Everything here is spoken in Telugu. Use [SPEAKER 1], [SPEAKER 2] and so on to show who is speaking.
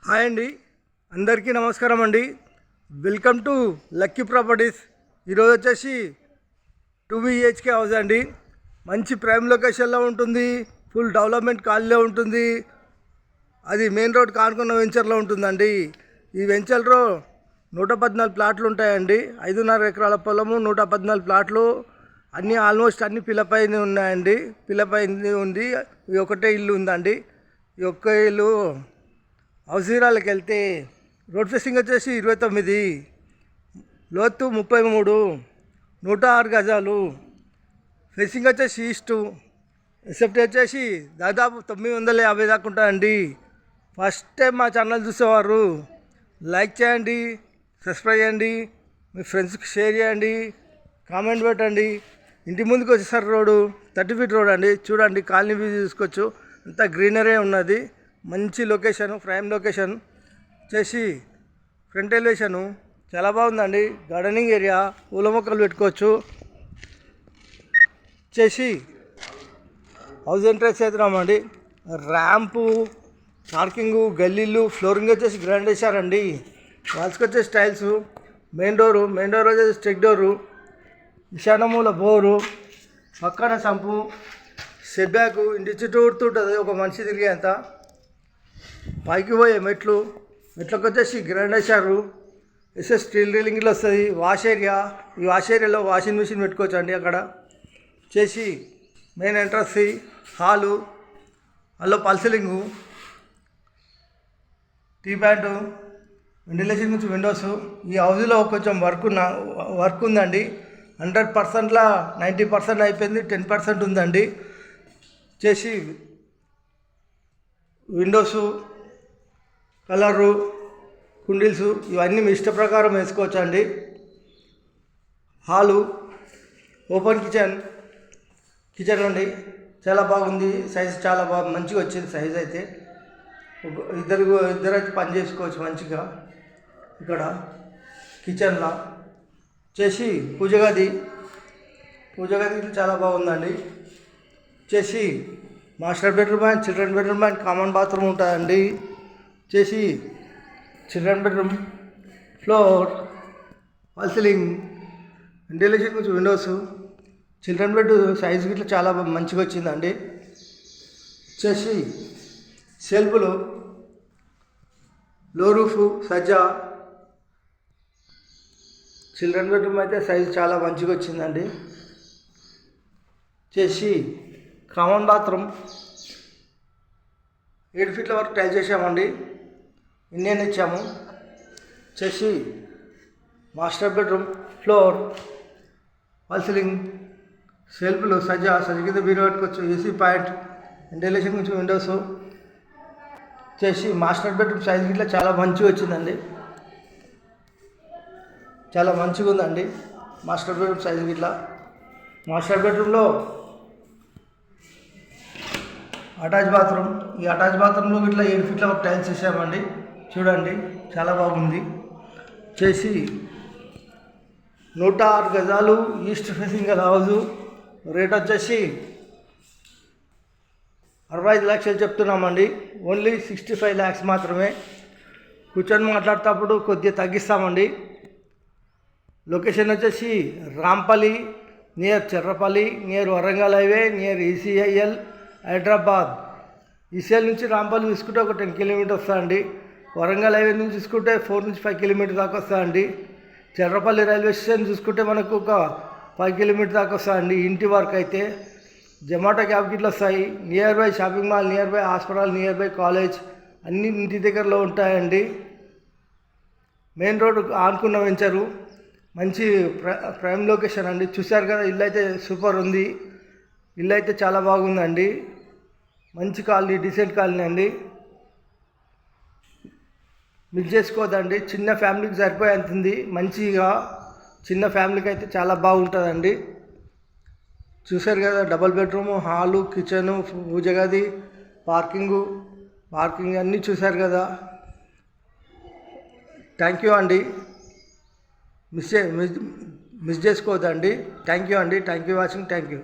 [SPEAKER 1] హాయ్ అండి, అందరికీ నమస్కారం అండి. Welcome to lucky properties. ఈరోజు వచ్చేసి 2 BHK హౌస్ అండి. మంచి ప్రైమ్ లొకేషన్లో ఉంటుంది. ఫుల్ డెవలప్మెంట్ కాలనీలో ఉంటుంది. అది మెయిన్ రోడ్ కానుకున్న వెంచర్లో ఉంటుందండి. ఈ వెంచర్లో 114 ప్లాట్లు ఉంటాయండి. 5.5 ఎకరాల పొలము, 114 ప్లాట్లు, అన్నీ ఆల్మోస్ట్ అన్ని పిల్లపైన ఉన్నాయండి. పిల్లపైన ఉంది. ఈ ఒకటే ఇల్లు ఉందండి. ఈ ఒక్క ఇల్లు హౌసీరాలకు వెళ్తే రోడ్ ఫేసింగ్ వచ్చేసి 29, లోతు 33, 106 గజాలు, ఫేసింగ్ వచ్చేసి ఈస్టు, ఎసెప్టీ వచ్చేసి దాదాపు 950 దాకా ఉంటాయండి. ఫస్ట్ టైం మా ఛానల్ చూసేవారు లైక్ చేయండి, సబ్స్క్రైబ్ చేయండి, మీ ఫ్రెండ్స్కి షేర్ చేయండి, కామెంట్ పెట్టండి. ఇంటి ముందుకు వచ్చేసరి రోడ్డు 30 ఫీట్ రోడ్ అండి. చూడండి, కాలనీ వ్యూ చూసుకోవచ్చు. అంతా గ్రీనరీ ఉన్నది. మంచి లొకేషన్, ప్రైమ్ లొకేషన్ చేసి ఫ్రంట్ ఎలివేషను చాలా బాగుందండి. గార్డెనింగ్ ఏరియా, పూల మొక్కలు పెట్టుకోవచ్చు. చేసి హౌస్ ఎంట్రెన్స్ చేద్దామండి. ర్యాంపు, పార్కింగు, గల్లీలు, ఫ్లోరింగ్ వచ్చేసి గ్రాండ్ వేసారండి. వాల్స్కి వచ్చేసి టైల్స్, మెయిన్ డోర్ వచ్చేసి స్టెక్ డోరు, ఈశాన్యమూల బోరు, పక్కన సంపు, సెట్ బ్యాక్, ఇంటి చుట్టూ ఉంటుంది ఒక మనిషి తిరిగేంత. పైకి పోయే మెట్లకు వచ్చేసి గ్రాండ్ వేసారు. ఎస్ఎస్ స్టీల్ రీలింగ్లో వస్తుంది. వాష్ ఏరియా, ఈ వాష్ ఏరియాలో వాషింగ్ మిషన్ పెట్టుకోవచ్చు అండి. అక్కడ చేసి మెయిన్ ఎంట్రన్స్, హాలు, అందులో పల్సలింగు, టీ ప్యాంటు, వెంటిలేషన్ నుంచి విండోస్. ఈ హౌస్లో కొంచెం వర్క్ ఉందండి. 100%లా 90% అయిపోయింది, 10% ఉందండి. చేసి విండోసు, కలరు, కుండీల్స్ ఇవన్నీ మీ ఇష్ట ప్రకారం వేసుకోవచ్చు అండి. హాలు, ఓపెన్ కిచెన్ అండి. చాలా బాగుంది. సైజ్ చాలా మంచిగా వచ్చింది. సైజ్ అయితే ఇద్దరైతే పని చేసుకోవచ్చు మంచిగా. ఇక్కడ కిచెన్లో చేసి పూజ గది చాలా బాగుందండి. చేసి master bedroom and children bedroom and common bathroom ఉంటుందండి. చేసి children bedroom, floor, fall ceiling, ventilation కొంచెం విండోస్, చిల్డ్రన్ బెడ్ సైజు గిట్లా చాలా మంచిగా వచ్చిందండి. చేసి సెల్ఫ్లు, లో రూఫ్, సజ్జా. చిల్డ్రన్ బెడ్రూమ్ అయితే సైజు చాలా మంచిగా వచ్చిందండి. చేసి కామన్ బాత్రూమ్ 7 ఫీట్ల వరకు టైల్ చేసామండి. ఇండియన్ ఇచ్చాము. చేసి master bedroom, floor, fall ceiling, సెల్ఫ్లు, సజ్జ కింద బీరు పెట్టుకోవచ్చు. ఏసీ పాయింట్, వెంటిలేషన్ నుంచి విండోస్. చేసి మాస్టర్ బెడ్రూమ్ సైజ్ గిట్లా చాలా మంచిగా వచ్చిందండి. చాలా మంచిగా ఉందండి మాస్టర్ బెడ్రూమ్ సైజ్ గిట్లా. మాస్టర్ బెడ్రూమ్లో అటాచ్ బాత్రూమ్. ఈ అటాచ్ బాత్రూంలో ఇట్లా 7 ఫీట్ల వరకు టైల్స్ వేసామండి. చూడండి, చాలా బాగుంది. చేసి 106 గజాలు, ఈస్ట్ ఫేసింగ్ గల హౌజు. రేట్ వచ్చేసి 65 లక్షలు చెప్తున్నామండి. ఓన్లీ 65 lakhs మాత్రమే. కూర్చొని మాట్లాడేటప్పుడు కొద్దిగా తగ్గిస్తామండి. లొకేషన్ వచ్చేసి Rampalli, near Cherrapalli, near Warangal highway, near ECIL, Hyderabad. ECIL నుంచి రాంపల్లి తీసుకుంటే ఒక 10 కిలోమీటర్ వస్తుందండి. వరంగల్ హైవే నుంచి చూసుకుంటే 4 నుంచి 5 కిలోమీటర్ దాకా వస్తుందండి. చెర్రపల్లి రైల్వే స్టేషన్ చూసుకుంటే మనకు ఒక 5 కిలోమీటర్ దాకా వస్తుందండి. ఇంటి వరకు అయితే జొమాటో క్యాబ్ గిట్ల వస్తాయి. Near by shopping mall, near by hospital, near by college అన్నీ ఇంటి దగ్గరలో ఉంటాయండి. మెయిన్ రోడ్ ఆనుకున్న వెంచరు. మంచి ప్రైమ్ లొకేషన్ అండి. చూశారు కదా, ఇల్లు అయితే సూపర్ ఉంది. ఇల్లు అయితే చాలా బాగుందండి. మంచి కాలనీ, డీసెంట్ కాలనీ అండి. మిస్ చేసుకోవద్దండి. చిన్న ఫ్యామిలీకి సరిపోయేంత ఉంది. మంచిగా చిన్న ఫ్యామిలీకి అయితే చాలా బాగుంటుందండి. చూశారు కదా, డబల్ బెడ్రూము, హాలు, కిచెను, పూజ గది, పార్కింగ్ అన్నీ చూశారు కదా. థ్యాంక్ యూ అండి. మిస్ చేసుకోవద్దండి. థ్యాంక్ యూ అండి. Thank you watching. Thank you.